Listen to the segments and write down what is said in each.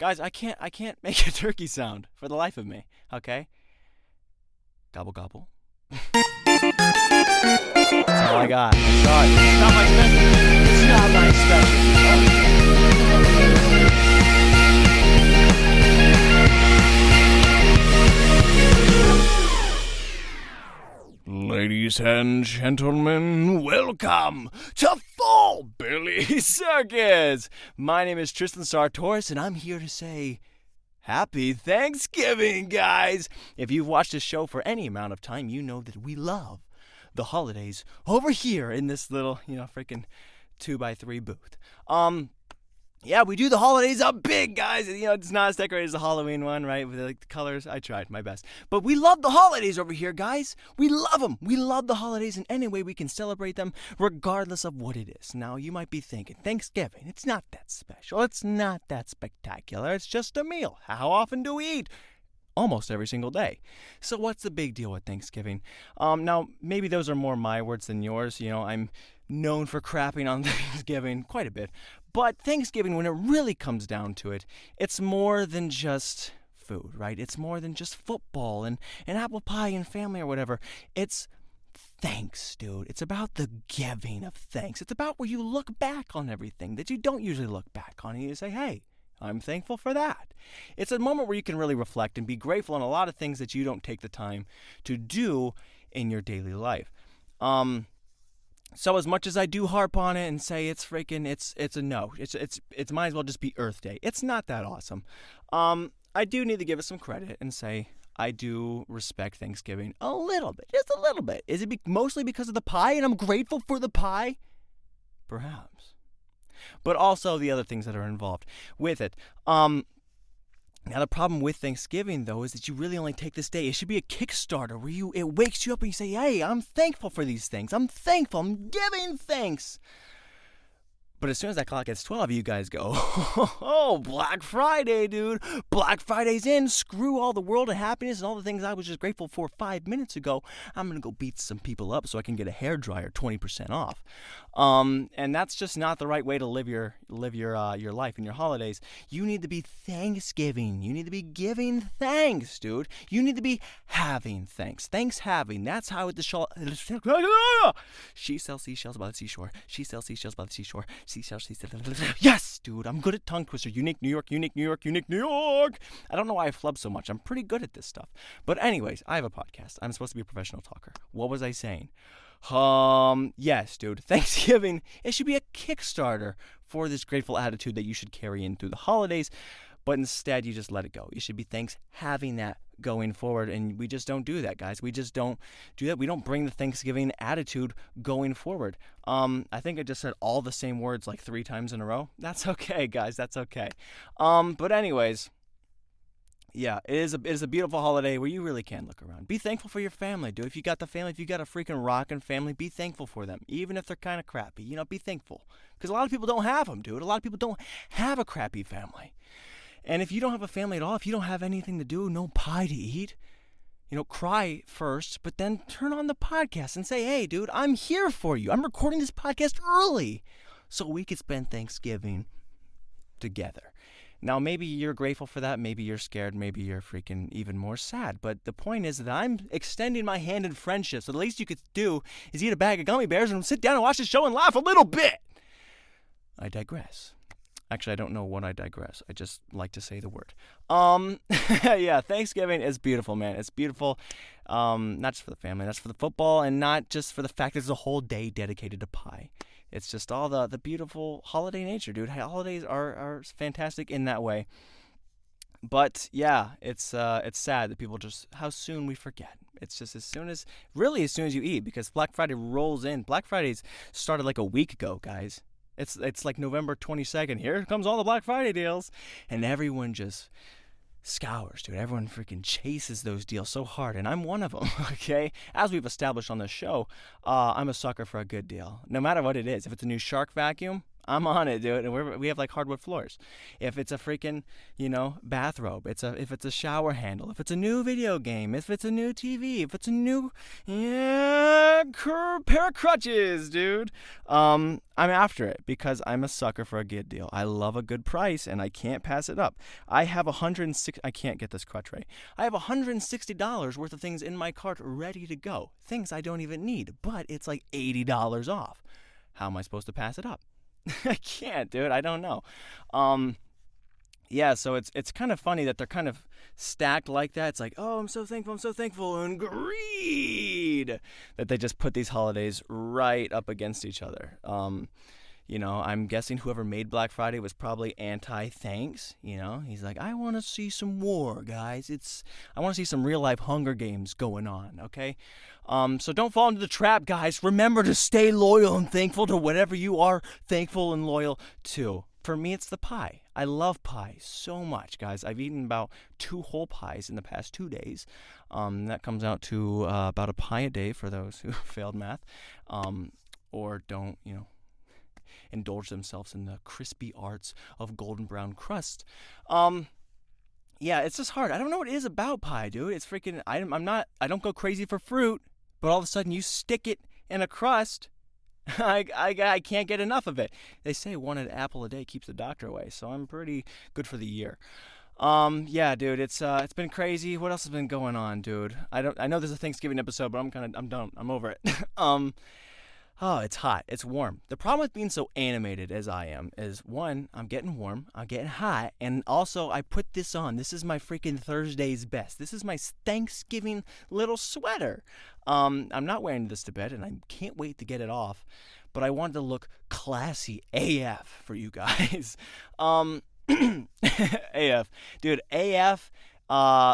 Guys, I can't make a turkey sound for the life of me. Okay? Gobble gobble. That's all I got. I'm sorry. It's not my special. It's not my special. Ladies and gentlemen, welcome to Full Billy Circus. My name is Tristan Sartoris, and I'm here to say Happy Thanksgiving, guys. If you've watched this show for any amount of time, you know that we love the holidays over here in this little, freaking 2x3 booth. Yeah, we do the holidays up big, guys. It's not as decorated as the Halloween one, right? With the colors, I tried my best. But we love the holidays over here, guys. We love them. We love the holidays in any way we can celebrate them, regardless of what it is. Now, you might be thinking, Thanksgiving, it's not that special. It's not that spectacular. It's just a meal. How often do we eat? Almost every single day. So what's the big deal with Thanksgiving? Now, maybe those are more my words than yours. I'm known for crapping on Thanksgiving quite a bit. But Thanksgiving, when it really comes down to it, it's more than just food, right? It's more than just football and apple pie and family or whatever. It's thanks, dude. It's about the giving of thanks. It's about where you look back on everything that you don't usually look back on and you say, hey, I'm thankful for that. It's a moment where you can really reflect and be grateful on a lot of things that you don't take the time to do in your daily life. So as much as I do harp on it and say it's a no. It's might as well just be Earth Day. It's not that awesome. I do need to give it some credit and say I do respect Thanksgiving a little bit, just a little bit. Is it mostly because of the pie and I'm grateful for the pie? Perhaps. But also the other things that are involved with it. Now, the problem with Thanksgiving, though, is that you really only take this day. It should be a Kickstarter where it wakes you up and you say, hey, I'm thankful for these things. I'm thankful. I'm giving thanks. But as soon as that clock hits 12, you guys go, oh, Black Friday, dude. Black Friday's in. Screw all the world of happiness and all the things I was just grateful for 5 minutes ago. I'm going to go beat some people up so I can get a hairdryer 20% off. And that's just not the right way to live your life and your holidays. You need to be Thanksgiving. You need to be giving thanks, dude. You need to be having thanks. Thanks having. That's how she sells seashells by the seashore. She sells seashells by the seashore. Yes, dude, I'm good at tongue twister. Unique New York, unique New York, unique New York. I don't know why I flub so much. I'm pretty good at this stuff. But anyways, I have a podcast. I'm supposed to be a professional talker. What was I saying? Yes, dude, Thanksgiving, it should be a Kickstarter for this grateful attitude that you should carry in through the holidays. But instead, you just let it go. You should be having that going forward. And we just don't do that, guys. We just don't do that. We don't bring the Thanksgiving attitude going forward. I think I just said all the same words like 3 times in a row. That's okay, guys. That's okay. But anyways, yeah, it is a beautiful holiday where you really can look around. Be thankful for your family, dude. If you got the family, if you got a freaking rockin' family, be thankful for them. Even if they're kind of crappy, be thankful. Because a lot of people don't have them, dude. A lot of people don't have a crappy family. And if you don't have a family at all, if you don't have anything to do, no pie to eat, cry first, but then turn on the podcast and say, hey, dude, I'm here for you. I'm recording this podcast early so we could spend Thanksgiving together. Now, maybe you're grateful for that. Maybe you're scared. Maybe you're freaking even more sad. But the point is that I'm extending my hand in friendship. So the least you could do is eat a bag of gummy bears and sit down and watch the show and laugh a little bit. I digress. Actually, I don't know what I digress. I just like to say the word. Yeah, Thanksgiving is beautiful, man. It's beautiful, not just for the family, that's for the football, and not just for the fact that there's a whole day dedicated to pie. It's just all the beautiful holiday nature, dude. Holidays are fantastic in that way. But yeah, it's sad that people how soon we forget. It's just as soon as you eat, because Black Friday rolls in. Black Friday's started like a week ago, guys. It's like November 22nd. Here comes all the Black Friday deals. And everyone just scours, dude. Everyone freaking chases those deals so hard. And I'm one of them, okay? As we've established on this show, I'm a sucker for a good deal. No matter what it is. If it's a new Shark vacuum, I'm on it, dude. And we have like hardwood floors. If it's a freaking, bathrobe, if it's a shower handle, if it's a new video game, if it's a new TV, if it's a new pair of crutches, dude. I'm after it because I'm a sucker for a good deal. I love a good price and I can't pass it up. I have I can't get this crutch right. I have $160 worth of things in my cart ready to go. Things I don't even need, but it's like $80 off. How am I supposed to pass it up? I can't, dude. I don't know. Yeah, so it's kind of funny that they're kind of stacked like that. It's like, oh, I'm so thankful, and greed that they just put these holidays right up against each other. I'm guessing whoever made Black Friday was probably anti-thanks. He's like, I want to see some war, guys. I want to see some real-life Hunger Games going on, okay? So don't fall into the trap, guys. Remember to stay loyal and thankful to whatever you are thankful and loyal to. For me, it's the pie. I love pie so much, guys. I've eaten about 2 whole pies in the past 2 days. That comes out to about a pie a day for those who failed math or don't, indulge themselves in the crispy arts of golden brown crust. Yeah, it's just hard. I don't know what it is about pie, dude. It's freaking. I don't go crazy for fruit, but all of a sudden you stick it in a crust. I can't get enough of it. They say 1 apple a day keeps the doctor away, so I'm pretty good for the year. Yeah, dude, it's been crazy. What else has been going on, dude? I know there's a Thanksgiving episode, but I'm done. I'm over it. Oh, it's hot. It's warm. The problem with being so animated as I am is, 1, I'm getting warm, I'm getting hot, and also I put this on. This is my freaking Thursday's best. This is my Thanksgiving little sweater. I'm not wearing this to bed, and I can't wait to get it off, but I wanted to look classy AF for you guys. AF. Dude, AF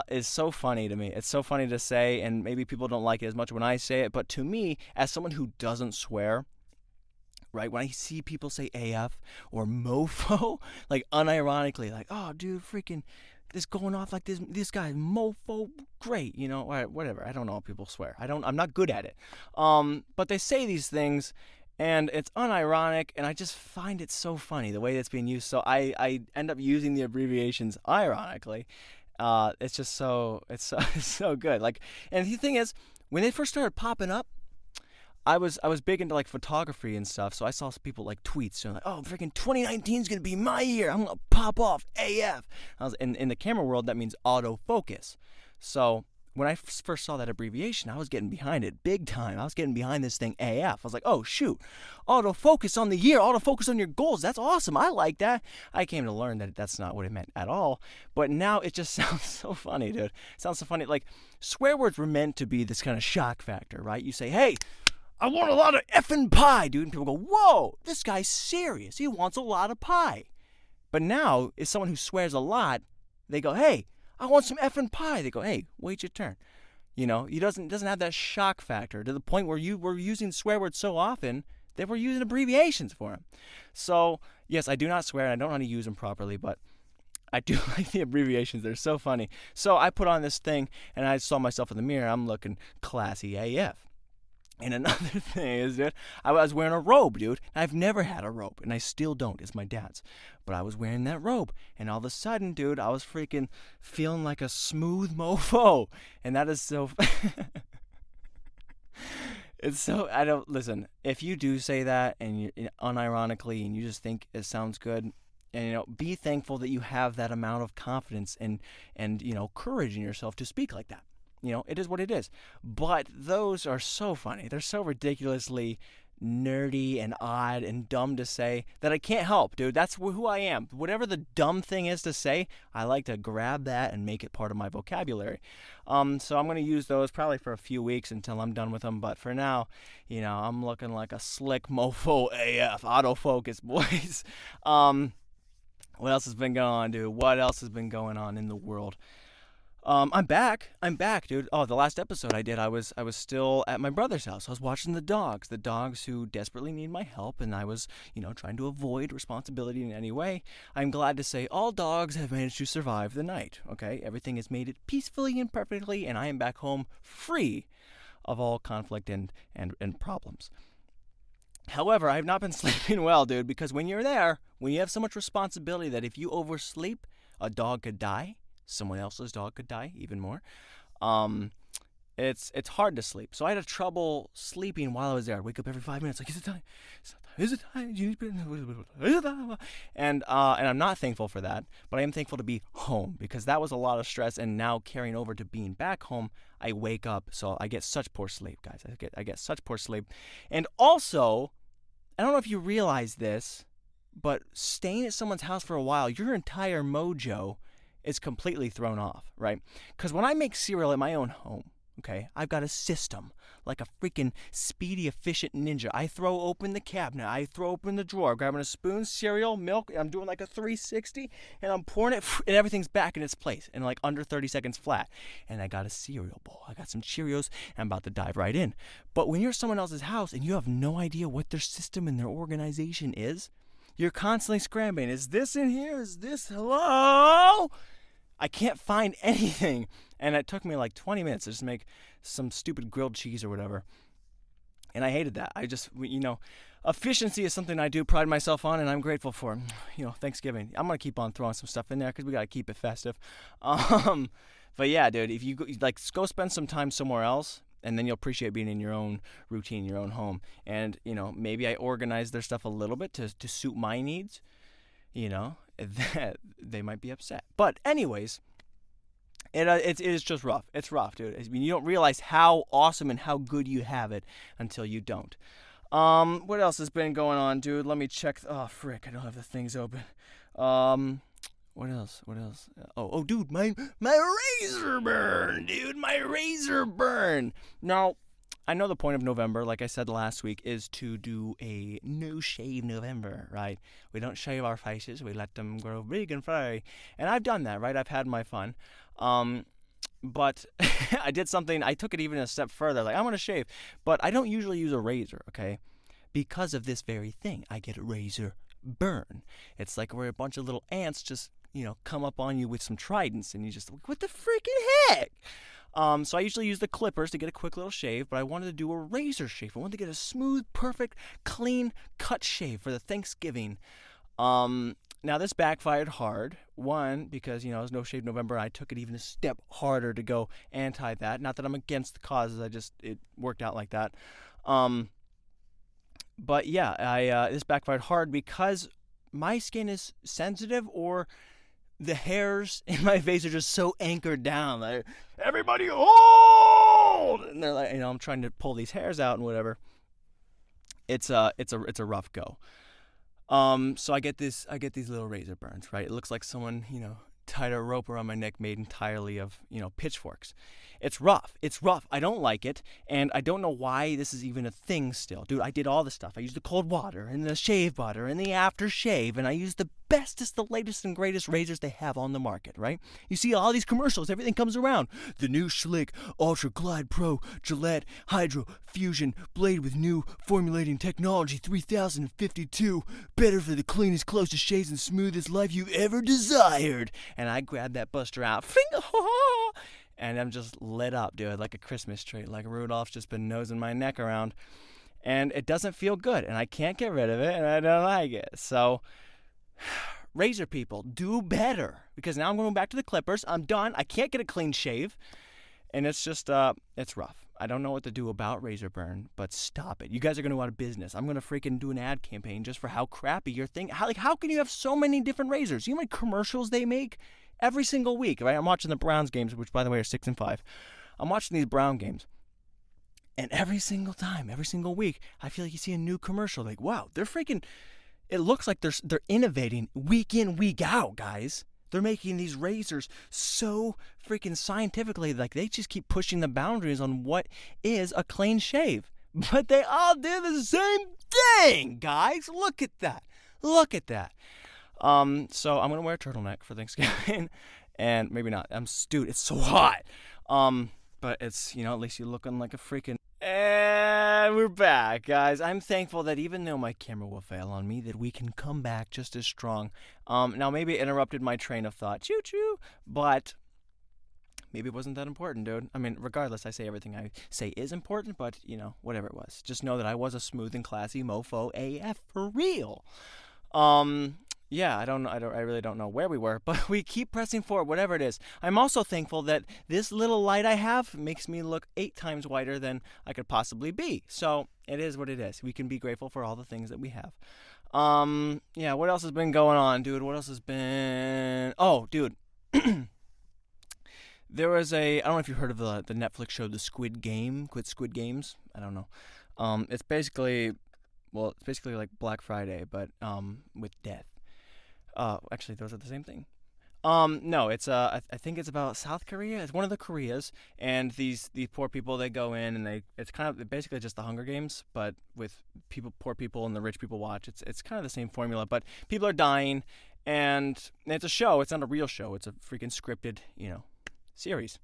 is so funny to me. It's so funny to say, and maybe people don't like it as much when I say it, but to me, as someone who doesn't swear, right, when I see people say AF or MOFO, like unironically, like, oh, dude, freaking, this going off like this guy, MOFO, great, or whatever. I don't know how people swear. I'm not good at it. But they say these things, and it's unironic, and I just find it so funny, the way that's being used. So I end up using the abbreviations ironically. It's just it's so good. Like, and the thing is, when they first started popping up, I was big into like photography and stuff, so I saw some people like tweets, like, oh, freaking 2019 is gonna be my year. I'm gonna pop off AF. In the camera world, that means autofocus. So when I first saw that abbreviation, I was getting behind it big time. I was getting behind this thing AF. I was like, oh, shoot, autofocus on the year, autofocus on your goals. That's awesome. I like that. I came to learn that that's not what it meant at all. But now it just sounds so funny, dude. It sounds so funny. Like, swear words were meant to be this kind of shock factor, right? You say, hey, I want a lot of effing pie, dude. And people go, whoa, this guy's serious. He wants a lot of pie. But now, as someone who swears a lot, they go, hey, I want some effing pie. They go, hey, wait your turn. He doesn't have that shock factor to the point where you were using swear words so often that we're using abbreviations for them. So, yes, I do not swear, and I don't know how to use them properly, but I do like the abbreviations. They're so funny. So I put on this thing, and I saw myself in the mirror. I'm looking classy AF. And another thing is, dude, I was wearing a robe, dude. I've never had a robe, and I still don't. It's my dad's. But I was wearing that robe, and all of a sudden, dude, I was freaking feeling like a smooth mofo. And that is so... It's so... Listen, if you do say that, and you unironically, and you just think it sounds good, and, be thankful that you have that amount of confidence and courage in yourself to speak like that. It is what it is. But those are so funny. They're so ridiculously nerdy and odd and dumb to say that I can't help, dude. That's who I am. Whatever the dumb thing is to say, I like to grab that and make it part of my vocabulary. So I'm going to use those probably for a few weeks until I'm done with them. But for now, I'm looking like a slick mofo AF, autofocus, boys. What else has been going on, dude? What else has been going on in the world? I'm back, dude. Oh, the last episode I did, I was still at my brother's house. I was watching the dogs who desperately need my help, and I was, trying to avoid responsibility in any way. I'm glad to say all dogs have managed to survive the night, okay? Everything has made it peacefully and perfectly, and I am back home free of all conflict and problems. However, I have not been sleeping well, dude, because when you're there, when you have so much responsibility that if you oversleep, a dog could die, someone else's dog could die, even more. Um, it's hard to sleep. So I had trouble sleeping while I was there. I'd wake up every 5 minutes, like, is it time? Is it time? Is it time? And I'm not thankful for that, but I am thankful to be home because that was a lot of stress. And now carrying over to being back home, I wake up, so I get such poor sleep, guys. I get such poor sleep, and also, I don't know if you realize this, but staying at someone's house for a while, your entire mojo is completely thrown off, right? Because when I make cereal at my own home, okay, I've got a system, like a freaking speedy, efficient ninja. I throw open the cabinet, I throw open the drawer, grabbing a spoon, cereal, milk, and I'm doing like a 360, and I'm pouring it, and everything's back in its place in like under 30 seconds flat. And I got a cereal bowl, I got some Cheerios, and I'm about to dive right in. But when you're at someone else's house and you have no idea what their system and their organization is, you're constantly scrambling. Is this in here? Is this? Hello? I can't find anything. And it took me like 20 minutes to just make some stupid grilled cheese or whatever. And I hated that. Efficiency is something I do pride myself on, and I'm grateful for. Thanksgiving. I'm going to keep on throwing some stuff in there because we got to keep it festive. But yeah, dude, if you go spend some time somewhere else, and then you'll appreciate being in your own routine, your own home. And, maybe I organize their stuff a little bit to suit my needs. That they might be upset. But anyways, it is just rough. It's rough, dude. I mean, you don't realize how awesome and how good you have it until you don't. What else has been going on, dude? Let me check. Oh, frick, I don't have the things open. What else? Oh, dude, my razor burn, dude. My razor burn. Now, I know the point of November, like I said last week, is to do a no-shave November, right? We don't shave our faces. We let them grow big and furry. And I've done that, right? I've had my fun. But I did something. I took it even a step further. Like, I'm going to shave. But I don't usually use a razor, okay? Because of this very thing. I get a razor burn. It's like where a bunch of little ants just, come up on you with some tridents. And you just, what the freaking heck? So I usually use the clippers to get a quick little shave, but I wanted to do a razor shave. I wanted to get a smooth, perfect, clean cut shave for the Thanksgiving. Now this backfired hard. One, because, it was No Shave November, and I took it even a step harder to go anti that. Not that I'm against the causes, it worked out like that. But yeah, this backfired hard because my skin is sensitive, or the hairs in my face are just so anchored down. Like, everybody hold! And they're like, I'm trying to pull these hairs out and whatever. It's a rough go. So I get these little razor burns, right? It looks like someone, tied a rope around my neck made entirely of, pitchforks. It's rough. I don't like it, and I don't know why this is even a thing still. Dude, I did all the stuff. I used the cold water and the shave butter and the aftershave, and I used the bestest, the latest and greatest razors they have on the market, right? You see all these commercials, everything comes around. The new Schlick Ultra Glide Pro Gillette Hydro Fusion blade with new formulating technology 3052, better for the cleanest, closest shaves and smoothest life you've ever desired. And I grabbed that buster out, and I'm just lit up, dude, like a Christmas tree, like Rudolph's just been nosing my neck around. And it doesn't feel good, and I can't get rid of it, and I don't like it. So, razor people, do better, because now I'm going back to the clippers. I'm done. I can't get a clean shave, and it's just, it's rough. I don't know what to do about razor burn, but stop it. You guys are going to go out of business. I'm going to freaking do an ad campaign just for how crappy your thing. How can you have so many different razors? You know how many commercials they make every single week, right? I'm watching the Browns games, which, by the way, are 6-5. I'm watching these Brown games. And every single time, every single week, I feel like you see a new commercial. Like, wow, they're freaking... It looks like they're innovating week in, week out, guys. They're making these razors so freaking scientifically, like they just keep pushing the boundaries on what is a clean shave. But they all do the same thing, guys. Look at that. So I'm going to wear a turtleneck for Thanksgiving. And maybe not. Dude, it's so hot. But it's, at least you're looking like a freaking... And we're back, guys. I'm thankful that even though my camera will fail on me, that we can come back just as strong. Now, maybe it interrupted my train of thought. Choo-choo. But maybe it wasn't that important, dude. I mean, regardless, I say everything I say is important, but, whatever it was. Just know that I was a smooth and classy mofo AF for real. Yeah, I really don't know where we were, but we keep pressing forward, whatever it is. I'm also thankful that this little light I have makes me look 8 times whiter than I could possibly be. So it is what it is. We can be grateful for all the things that we have. Yeah, what else has been going on, dude? What else has been... Oh, dude. There was I don't know if you heard of the Netflix show, The Squid Games. I don't know. It's basically like Black Friday, but with death. Actually, those are the same thing. No, it's I think it's about South Korea. It's one of the Koreas, and these poor people, they go in and it's kind of basically just the Hunger Games, but with poor people and the rich people watch. It's kind of the same formula, but people are dying, and it's a show. It's not a real show. It's a freaking scripted, series.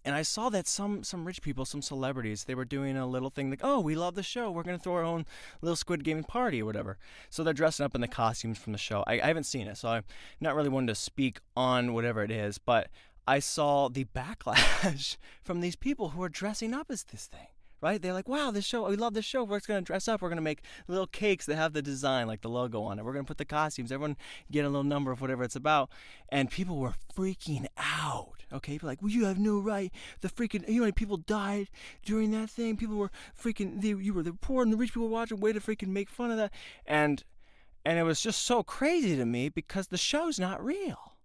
And I saw that some rich people, some celebrities, they were doing a little thing like, oh, we love the show. We're going to throw our own little Squid Game party or whatever. So they're dressing up in the costumes from the show. I haven't seen it, so I'm not really one to speak on whatever it is. But I saw the backlash from these people who are dressing up as this thing. Right? They're like, wow, this show, we love this show. We're just going to dress up. We're going to make little cakes that have the design, like the logo on it. We're going to put the costumes. Everyone get a little number of whatever it's about. And people were freaking out. Okay? People were like, well, you have no right. The freaking, how many people died during that thing? People were freaking, you were the poor and the rich people watching. Way to freaking make fun of that. And it was just so crazy to me because the show's not real.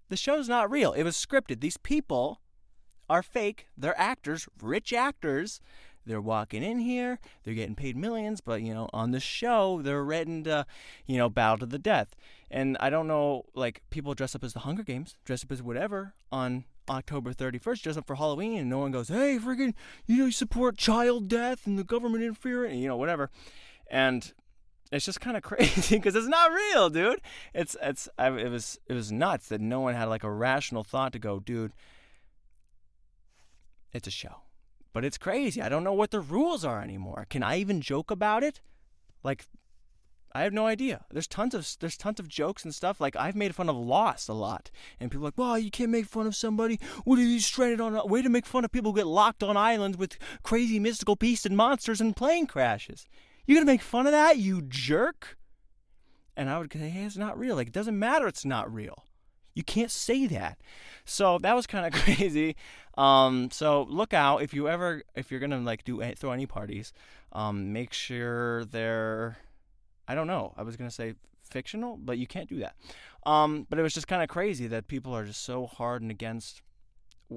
The show's not real. It was scripted. These people are fake. They're actors, rich actors. They're walking in here. They're getting paid millions, but, on the show, they're ready to, battle to the death. And I don't know, like, people dress up as the Hunger Games, dress up as whatever on October 31st, dress up for Halloween, and no one goes, hey, freaking, you support child death and the government interfering, whatever. And it's just kind of crazy because it's not real, dude. It was nuts that no one had, like, a rational thought to go, dude, it's a show. But it's crazy. I don't know what the rules are anymore. Can I even joke about it? Like, I have no idea. There's tons of jokes and stuff. Like, I've made fun of Lost a lot. And people are like, well, you can't make fun of somebody. What are you stranded on? Way to make fun of people who get locked on islands with crazy mystical beasts and monsters and plane crashes. You're going to make fun of that, you jerk? And I would say, hey, it's not real. Like, it doesn't matter it's not real. You can't say that. So that was kind of crazy. So look out if you're gonna like throw any parties. Make sure they're, I don't know. I was gonna say fictional, but you can't do that. But it was just kind of crazy that people are just so hard and against.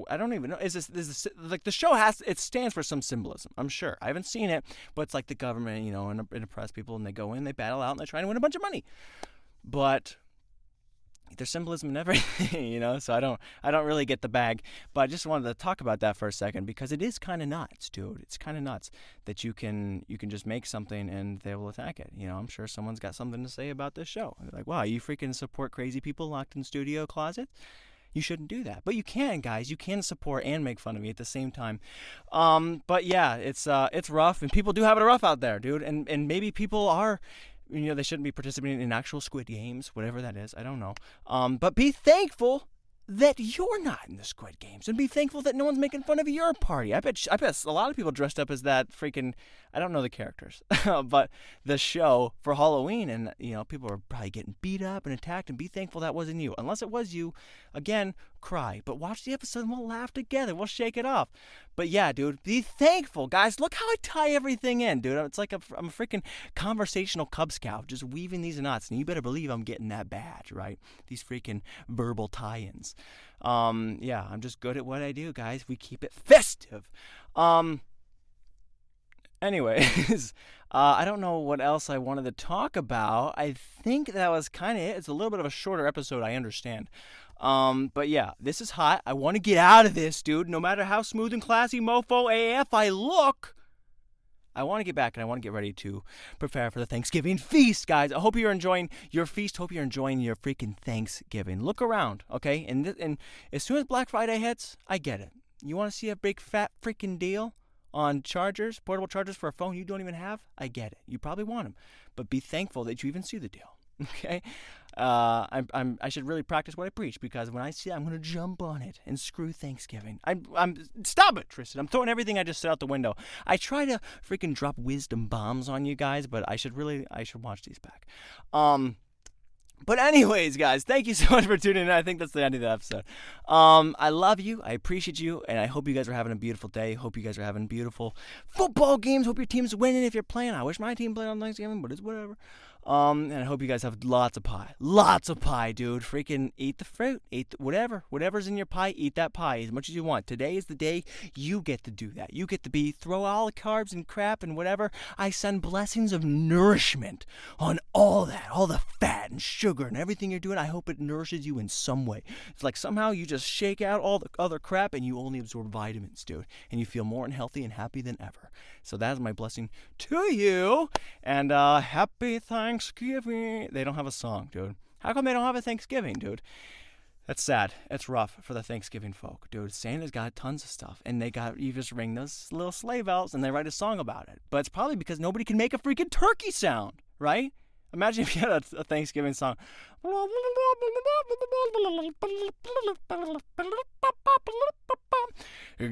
I don't even know. Is this like the show it stands for some symbolism? I'm sure. I haven't seen it, but it's like the government, and oppress people, and they go in, they battle out, and they try to win a bunch of money. But there's symbolism in everything, so I don't really get the bag, but I just wanted to talk about that for a second because it is kind of nuts, dude. It's kind of nuts that you can just make something and they will attack it. I'm sure someone's got something to say about this show. They're like, wow, you freaking support crazy people locked in studio closets? You shouldn't do that. But you can, guys. You can support and make fun of me at the same time. But yeah, it's rough, and people do have it rough out there, dude. And maybe people are, they shouldn't be participating in actual Squid Games, whatever that is. I don't know. But be thankful that you're not in the Squid Games, and be thankful that no one's making fun of your party. I bet a lot of people dressed up as that freaking, I don't know the characters, but the show for Halloween, and people are probably getting beat up and attacked, and be thankful that wasn't you. Unless it was you, again, cry. But watch the episode and we'll laugh together. We'll shake it off. But yeah, dude, be thankful, guys. Look how I tie everything in, dude. It's like I'm a freaking conversational Cub Scout, just weaving these knots, and you better believe I'm getting that badge, right? These freaking verbal tie-ins. Yeah, I'm just good at what I do, guys. We keep it festive. Anyways, I don't know what else I wanted to talk about. I think that was kind of it. It's a little bit of a shorter episode, I understand. But yeah, this is hot. I want to get out of this, dude. No matter how smooth and classy mofo AF I look, I want to get back and I want to get ready to prepare for the Thanksgiving feast, guys. I hope you're enjoying your feast. Hope you're enjoying your freaking Thanksgiving. Look around, okay? And as soon as Black Friday hits, I get it. You want to see a big fat freaking deal on portable chargers for a phone you don't even have? I get it. You probably want them. But be thankful that you even see the deal. Okay. I should really practice what I preach, because when I see it, I'm gonna jump on it and screw Thanksgiving. I'm stop it, Tristan. I'm throwing everything I just said out the window. I try to freaking drop wisdom bombs on you guys, but I should watch these back. But anyways, guys, thank you so much for tuning in. I think that's the end of the episode. I love you. I appreciate you. And I hope you guys are having a beautiful day. Hope you guys are having beautiful football games. Hope your team's winning if you're playing. I wish my team played on Thanksgiving, but it's whatever. And I hope you guys have lots of pie. Lots of pie, dude. Freaking eat the fruit. Whatever's in your pie, eat that pie as much as you want. Today is the day you get to do that. You get to throw all the carbs and crap and whatever. I send blessings of nourishment on all that, all the fat and sugar and everything you're doing. I hope it nourishes you in some way. It's like somehow you just shake out all the other crap and you only absorb vitamins, dude. And you feel more healthy and happy than ever. So that is my blessing to you. And happy Thanksgiving. They don't have a song, dude. How come they don't have a Thanksgiving, dude? That's sad. It's rough for the Thanksgiving folk, dude. Santa's got tons of stuff, and you just ring those little sleigh bells, and they write a song about it. But it's probably because nobody can make a freaking turkey sound, right? Imagine if you had a Thanksgiving song.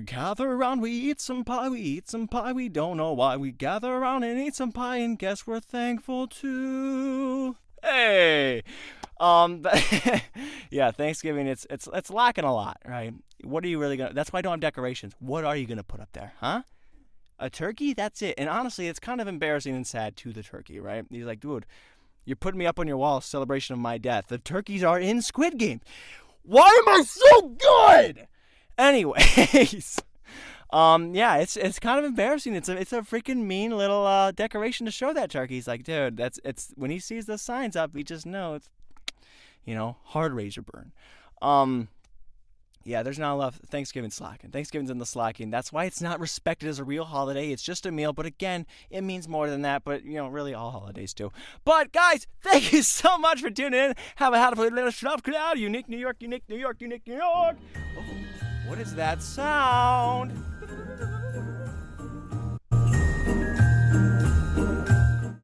Gather around, we eat some pie, we don't know why. We gather around and eat some pie, and guess we're thankful too. Hey! Yeah, Thanksgiving, it's lacking a lot, right? What are you really gonna, that's why I don't have decorations. What are you gonna put up there, huh? A turkey? That's it. And honestly, it's kind of embarrassing and sad to the turkey, right? He's like, dude, you're putting me up on your wall, celebration of my death. The turkeys are in Squid Game. Why am I so good? Anyways, yeah, it's kind of embarrassing. It's a freaking mean little decoration to show that turkey. He's like, dude, it's when he sees the signs up, he just knows, hard razor burn. Yeah, there's not enough. Thanksgiving's slacking. Thanksgiving's in the slacking. That's why it's not respected as a real holiday. It's just a meal. But again, it means more than that. But, really all holidays do. But, guys, thank you so much for tuning in. Have a happy little shop crowd. Unique New York, unique New York, unique New York. Oh, what is that sound?